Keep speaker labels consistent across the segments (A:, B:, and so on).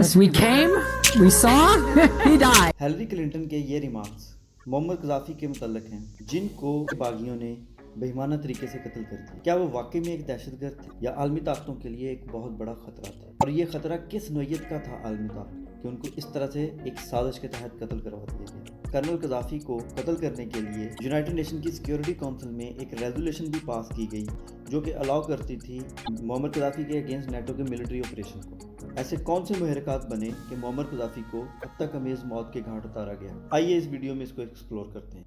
A: Yes, we came, we saw, he died.
B: Hillary Clinton کے یہ remarks محمد Gaddafi کے متعلق ہیں جن کو باغیوں نے بےایمانہ طریقے سے قتل کر دیا۔ کیا وہ واقعی میں ایک دہشت گرد تھے یا عالمی طاقتوں کے لیے ایک بہت بڑا خطرہ تھا؟ اور یہ خطرہ کس نوعیت کا تھا عالمی طاقت کہ ان کو اس طرح سے ایک سازش کے تحت قتل کروا دیا گیا؟ کرنل قذافی کو قتل کرنے کے لیے یونائٹڈ نیشن کی سیکیورٹی کونسل میں ایک ریزولوشن بھی پاس کی گئی جو کہ الاؤ کرتی تھی محمد قذافی کے اگینسٹ نیٹو کے ملٹری آپریشن کو۔ ایسے کون سے محرکات بنے کہ محمد قذافی کو حتیٰ کمیز موت کے گھاٹ اتارا گیا؟ آئیے اس ویڈیو میں اس کو ایکسپلور کرتے ہیں۔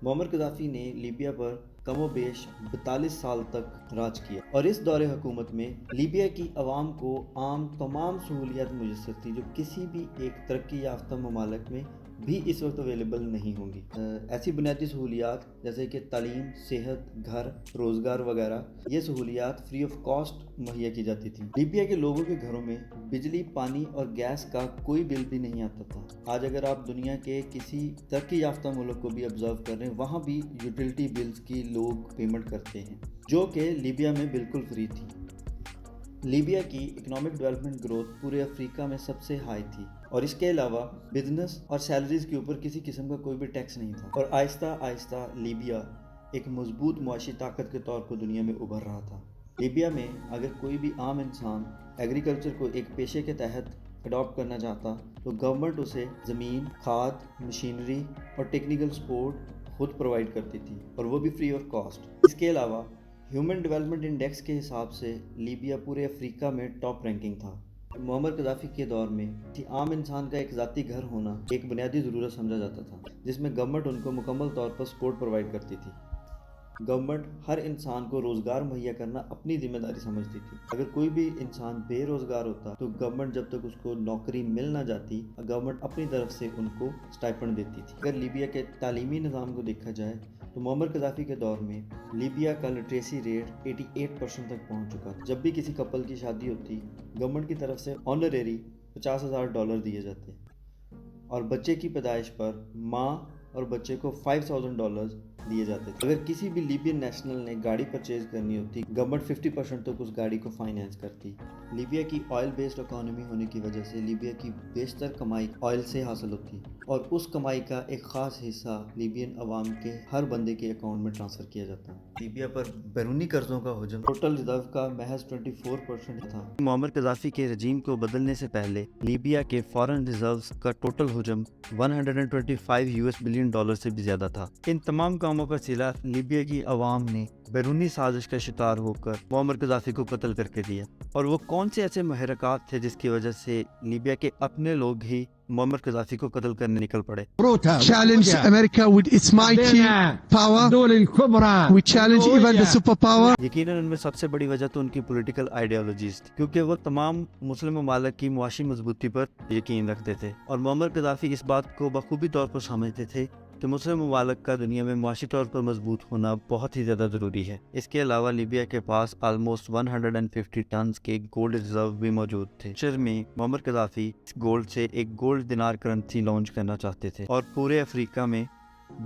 B: محمد قذافی نے لیبیا پر کم و بیش 42 سال تک راج کیا اور اس دور حکومت میں لیبیا کی عوام کو عام تمام سہولیات میسر تھی جو کسی بھی ایک ترقی یافتہ ممالک میں بھی اس وقت اویلیبل نہیں ہوں گی۔ ایسی بنیادی سہولیات جیسے کہ تعلیم، صحت، گھر، روزگار وغیرہ، یہ سہولیات فری آف کاسٹ مہیا کی جاتی تھی۔ لیبیا کے لوگوں کے گھروں میں بجلی، پانی اور گیس کا کوئی بل بھی نہیں آتا تھا۔ آج اگر آپ دنیا کے کسی ترقی یافتہ ملک کو بھی آبزرو کر رہے ہیں، وہاں بھی یوٹیلٹی بلز کی لوگ پیمنٹ کرتے ہیں جو کہ لیبیا میں بالکل فری تھی۔ لیبیا کی اکنامک ڈیولپمنٹ گروتھ پورے افریقہ میں سب سے ہائی تھی اور اس کے علاوہ بزنس اور سیلریز کے اوپر کسی قسم کا کوئی بھی ٹیکس نہیں تھا، اور آہستہ آہستہ لیبیا ایک مضبوط معاشی طاقت کے طور پر دنیا میں ابھر رہا تھا۔ لیبیا میں اگر کوئی بھی عام انسان ایگریکلچر کو ایک پیشے کے تحت اڈاپٹ کرنا چاہتا تو گورنمنٹ اسے زمین، کھاد، مشینری اور ٹیکنیکل سپورٹ خود پرووائڈ کرتی تھی، اور وہ بھی فری آف کاسٹ۔ اس کے علاوہ ہیومن ڈیولپمنٹ انڈیکس کے حساب سے لیبیا پورے افریقہ میں ٹاپ رینکنگ تھا۔ محمد قذافی کے دور میں عام انسان کا ایک ذاتی گھر ہونا ایک بنیادی ضرورت سمجھا جاتا تھا جس میں گورنمنٹ ان کو مکمل طور پر سپورٹ پرووائڈ کرتی تھی۔ گورنمنٹ ہر انسان کو روزگار مہیا کرنا اپنی ذمہ داری سمجھتی تھی۔ اگر کوئی بھی انسان بے روزگار ہوتا تو گورنمنٹ جب تک اس کو نوکری مل نہ جاتی، گورنمنٹ اپنی طرف سے ان کو سٹائپنڈ دیتی تھی۔ اگر لیبیا کے تعلیمی نظام کو دیکھا جائے تو محمد قذافی کے دور میں لیبیا کا لٹریسی ریٹ 88% تک پہنچ چکا تھا۔ جب بھی کسی کپل کی شادی ہوتی، گورنمنٹ کی طرف سے آنریری $50,000 دیے جاتے، اور بچے کی پیدائش پر ماں اور بچے کو $5,000 دیے جاتے تھے۔ اگر کسی بھی لیبین نیشنل نے گاڑی پرچیز کرنی ہوتی، گورنمنٹ 50% تک اس گاڑی کو فائنینس کرتی۔ لیبیا کی آئل بیسڈ اکانومی ہونے کی وجہ سے لیبیا کی بیشتر کمائی آئل سے حاصل ہوتی، اور اس کمائی کا ایک خاص حصہ لیبین عوام کے ہر بندے کے اکاؤنٹ میں ٹرانسفر کیا جاتا۔ لیبیا پر بیرونی قرضوں کا حجم ٹوٹل ریزرو کا محض 24% تھا۔ محمد قذافی کے رجیم کو بدلنے سے پہلے لیبیا کے فارن ریزروز کا ٹوٹل حجم $125 بلین سے بھی زیادہ تھا۔ ان تمام کاموں کا صلہ لیبیا کی عوام نے بیرونی سازش کا شکار ہو کر محمد قذافی کو قتل کر کے دیا۔ اور وہ کون سے ایسے محرکات تھے جس کی وجہ سے لیبیا کے اپنے لوگ ہی محمد قذافی کو قتل کرنے نکل پڑے؟
C: challenge America with its mighty power. We challenge even the superpower.
B: یقیناً ان میں سب سے بڑی وجہ تو ان کی پولیٹیکل آئیڈیالوجیز تھی، کیونکہ وہ تمام مسلم ممالک کی معاشی مضبوطی پر یقین رکھتے تھے، اور محمد قذافی اس بات کو بخوبی طور پر سمجھتے تھے کہ مسلم ممالک کا دنیا میں معاشی طور پر مضبوط ہونا بہت ہی زیادہ ضروری ہے۔ اس کے علاوہ لیبیا کے پاس آلموسٹ 150 ٹنز کے گولڈ ریزرو بھی موجود تھے۔ شر میں محمد قذافی اس گولڈ سے ایک گولڈ دینار کرنسی لانچ کرنا چاہتے تھے اور پورے افریقہ میں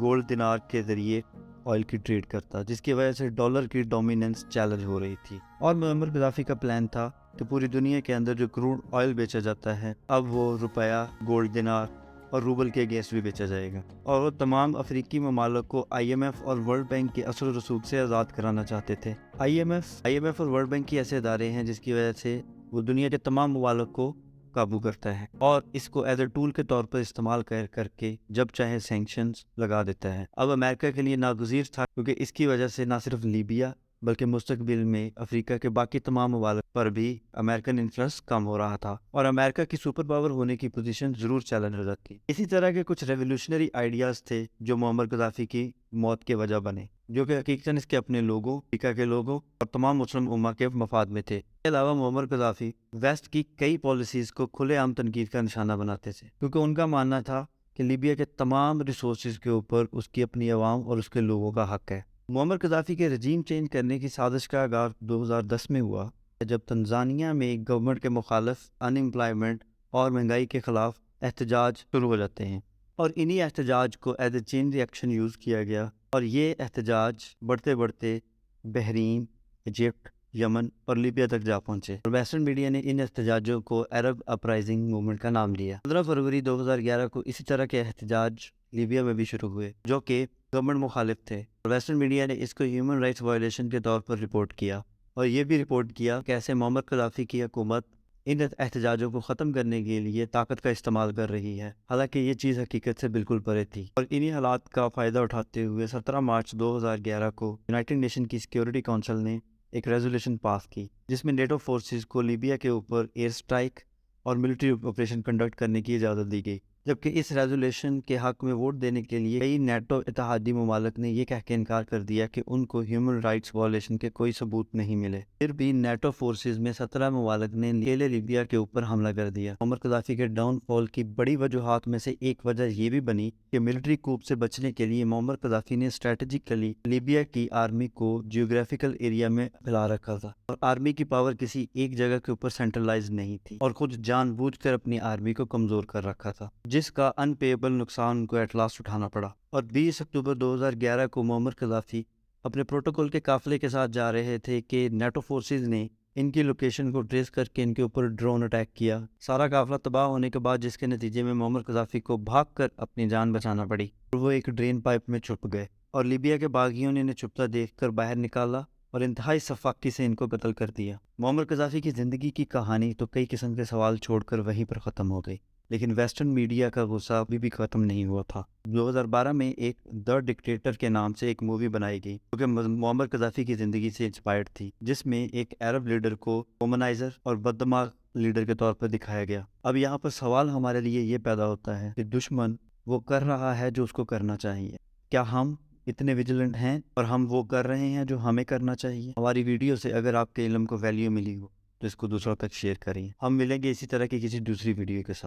B: گولڈ دینار کے ذریعے آئل کی ٹریڈ کرتا، جس کی وجہ سے ڈالر کی ڈومیننس چیلنج ہو رہی تھی۔ اور محمد قذافی کا پلان تھا کہ پوری دنیا کے اندر جو کروڈ آئل بیچا جاتا ہے اب وہ روپیہ، گولڈ دینار اور روبل کے اگینسٹ بھی بیچا جائے گا، اور وہ تمام افریقی ممالک کو IMF اور ورلڈ بینک کے اثر و رسوخ سے آزاد کرانا چاہتے تھے۔ IMF اور ورلڈ بینک کی ایسے ادارے ہیں جس کی وجہ سے وہ دنیا کے تمام ممالک کو قابو کرتا ہے اور اس کو ایز اے ٹول کے طور پر استعمال کر کے جب چاہے سینکشنز لگا دیتا ہے۔ اب امریکہ کے لیے ناگزیر تھا، کیونکہ اس کی وجہ سے نہ صرف لیبیا بلکہ مستقبل میں افریقہ کے باقی تمام ممالک پر بھی امریکن انفلوئنس کم ہو رہا تھا اور امریکہ کی سپر پاور ہونے کی پوزیشن ضرور چیلنج ہو جاتی۔ اسی طرح کے کچھ ریولیوشنری آئیڈیاز تھے جو محمد قذافی کی موت کے وجہ بنے، جو کہ حقیقتاً اس کے اپنے لوگوں، افریقہ کے لوگوں اور تمام مسلم امہ کے مفاد میں تھے۔ اس کے علاوہ محمد قذافی ویسٹ کی کئی پالیسیز کو کھلے عام تنقید کا نشانہ بناتے تھے، کیونکہ ان کا ماننا تھا کہ لیبیا کے تمام ریسورسز کے اوپر اس کی اپنی عوام اور اس کے لوگوں کا حق ہے۔ محمد قذافی کے رجیم چینج کرنے کی سازش کا آغاز 2010 میں ہوا، جب تنزانیہ میں گورنمنٹ کے مخالف ان امپلائمنٹ اور مہنگائی کے خلاف احتجاج شروع ہو جاتے ہیں، اور انہی احتجاج کو as a chain reaction use کیا گیا، اور یہ احتجاج بڑھتے بڑھتے بحرین، ایجپٹ، یمن اور لیبیا تک جا پہنچے اور ویسٹرن میڈیا نے ان احتجاجوں کو عرب اپرائزنگ موومنٹ کا نام دیا۔ 15 فروری 2011 کو اسی طرح کے احتجاج لیبیا میں بھی شروع ہوئے جو کہ گورنمنٹ مخالف تھے، اور ویسٹرن میڈیا نے اس کو ہیومن رائٹس وائلیشن کے طور پر رپورٹ کیا، اور یہ بھی رپورٹ کیا کہ کیسے معمر قذافی کی حکومت ان احتجاجوں کو ختم کرنے کے لیے طاقت کا استعمال کر رہی ہے، حالانکہ یہ چیز حقیقت سے بالکل پرے تھی۔ اور انہی حالات کا فائدہ اٹھاتے ہوئے 17 مارچ 2011 کو یونائٹڈ نیشن کی سیکیورٹی کونسل نے ایک ریزولوشن پاس کی جس میں نیٹو فورسز کو لیبیا کے اوپر ایئر سٹرائک اور ملٹری آپریشن کنڈکٹ کرنے کی اجازت دی گئی، جبکہ اس ریزولوشن کے حق میں ووٹ دینے کے لیے کئی نیٹو اتحادی ممالک نے یہ کہہ کے انکار کر دیا کہ ان کو ہیومن رائٹس وائلیشن کے کوئی ثبوت نہیں ملے۔ پھر بھی نیٹو فورسز میں 17 ممالک نے اکیلے لیبیا کے اوپر حملہ کر دیا۔ معمر قذافی کے ڈاؤن فال کی بڑی وجوہات میں سے ایک وجہ یہ بھی بنی کہ ملٹری کوپ سے بچنے کے لیے معمر قذافی نے اسٹریٹجیکلی لیبیا کی آرمی کو جیوگرافیکل ایریا میں پھیلا رکھا تھا، اور آرمی کی پاور کسی ایک جگہ کے اوپر سینٹرلائز نہیں تھی، اور خود جان بوجھ کر اپنی آرمی کو کمزور کر رکھا تھا، جس کا ان پیبل نقصان ان کو ایٹ لاسٹ اٹھانا پڑا۔ اور 20 اکتوبر 2011 کو معمر قذافی اپنے پروٹوکول کے قافلے کے ساتھ جا رہے تھے کہ نیٹو فورسز نے ان کی لوکیشن کو ٹریس کر کے ان کے اوپر ڈرون اٹیک کیا۔ سارا قافلہ تباہ ہونے کے بعد جس کے نتیجے میں معمر قذافی کو بھاگ کر اپنی جان بچانا پڑی، اور وہ ایک ڈرین پائپ میں چھپ گئے، اور لیبیا کے باغیوں نے انہیں چھپتا دیکھ کر باہر نکالا اور انتہائی شفاقی سے ان کو قتل کر دیا۔ معمر قذافی کی زندگی کی کہانی تو کئی قسم کے سوال چھوڑ کر وہیں پر ختم ہو گئی، لیکن ویسٹرن میڈیا کا غصہ ابھی بھی ختم نہیں ہوا تھا۔ 2012 میں ایک دی ڈکٹیٹر کے نام سے ایک مووی بنائی گئی جو کہ معمر قذافی کی زندگی سے انسپائرڈ تھی، جس میں ایک عرب لیڈر کو وومنائزر اور بددماغ لیڈر کے طور پر دکھایا گیا۔ اب یہاں پر سوال ہمارے لیے یہ پیدا ہوتا ہے کہ دشمن وہ کر رہا ہے جو اس کو کرنا چاہیے، کیا ہم اتنے ویجیلنٹ ہیں اور ہم وہ کر رہے ہیں جو ہمیں کرنا چاہیے؟ ہماری ویڈیو سے اگر آپ کے علم کو ویلیو ملی ہو تو اس کو دوسروں تک شیئر کریں۔ ہم ملیں گے اسی طرح کی کسی دوسری ویڈیو کے ساتھ۔